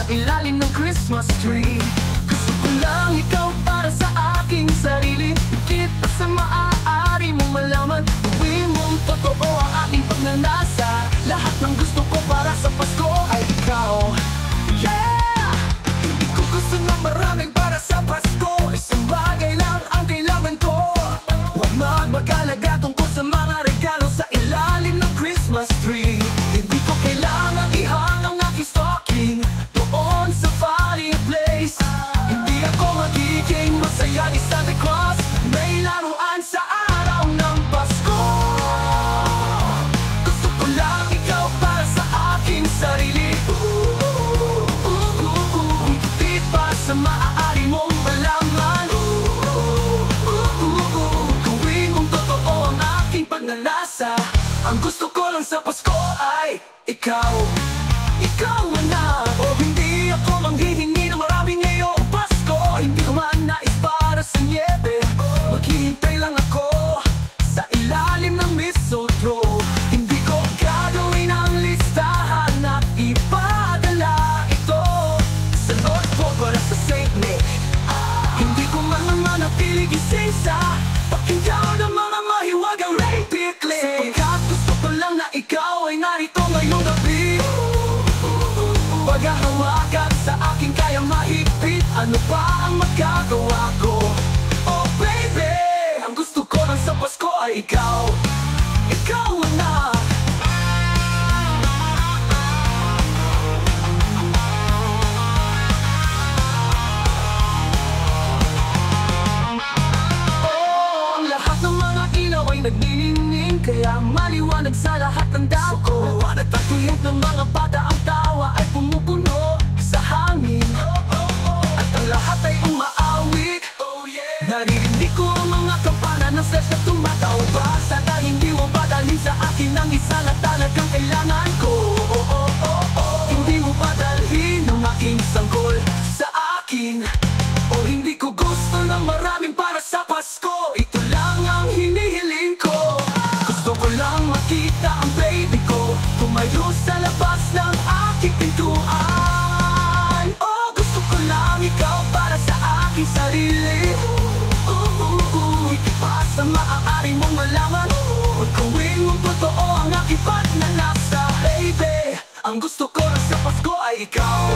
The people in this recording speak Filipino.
ilalim ng Christmas tree. Gusto ko lang ikaw para sa aking sarili. Higit pa sa maaari mong malaman. Gawin mong totoo ang ating pagnanasa. Lahat ng gusto ko para sa Pasko ay ikaw. Yeah! Hindi ko gusto na maraming para sa Pasko. Isang bagay lang ang kailangan ko. Huwag mag-alaga tungkol sa mga regalo sa ilalim ng Christmas tree. Hindi ko kailangan ihang ang aking stocking doon sa fireplace. Hindi ako magiging masaya ni Santa Claus. May laruan sa araw ng Pasko. Gusto ko lang ikaw para sa aking sarili. Higit pa sa maaari mong malaman. Gawin mong totoo ang aking pagnanasa. Ang gusto ko lang sa Pasko ay ikaw. Ikaw na. O hindi ako manghihingi ng marami ngayong Pasko. Hindi ko man nais para sa niebe. Maghihintay lang ako sa ilalim ng mistletoe. Hindi ko gagawin ang listahan at ipadala ito sa North Pole para sa Saint Nick. Hindi ko man manatili gising sa pakinggan ng mga mahiwagang reindeer click. Sapagkat gusto ko lang na ikaw ay narito ngayong gabi. Paghahawakan sa aking kaya mahigpit. Ano pa ang magagawa ko? Oh baby, ang gusto ko lang sa Pasko ay ikaw. Ikaw na. Oh, ang lahat ng mga ilaw ay nagniningning, kaya maliwanag sa lahat ng dao ko. Nagtatuyog ng mga bata, ang tawa ay pumupuno sa hangin. At ang lahat ay umaawit. Naririnig ko ang mga kampana ng stress na tumatawa. Sana hindi mo padalhin sa akin ang isa na talagang kailangan ko. Hindi mo padalhin ang aking sanggol sa akin. O hindi ko gusto ng maraming para sa Pasko. Ito lang ang hinihiling ko. Gusto ko lang makita ang baby ko tumayo sa labas ng aking pintuan. Oh, gusto ko lang ikaw para sa aking sarili. Higit pa sa maaari mong malaman. Gawin mong totoo ang aking pagnanasa. Baby, ang gusto ko lang sa Pasko ay ikaw.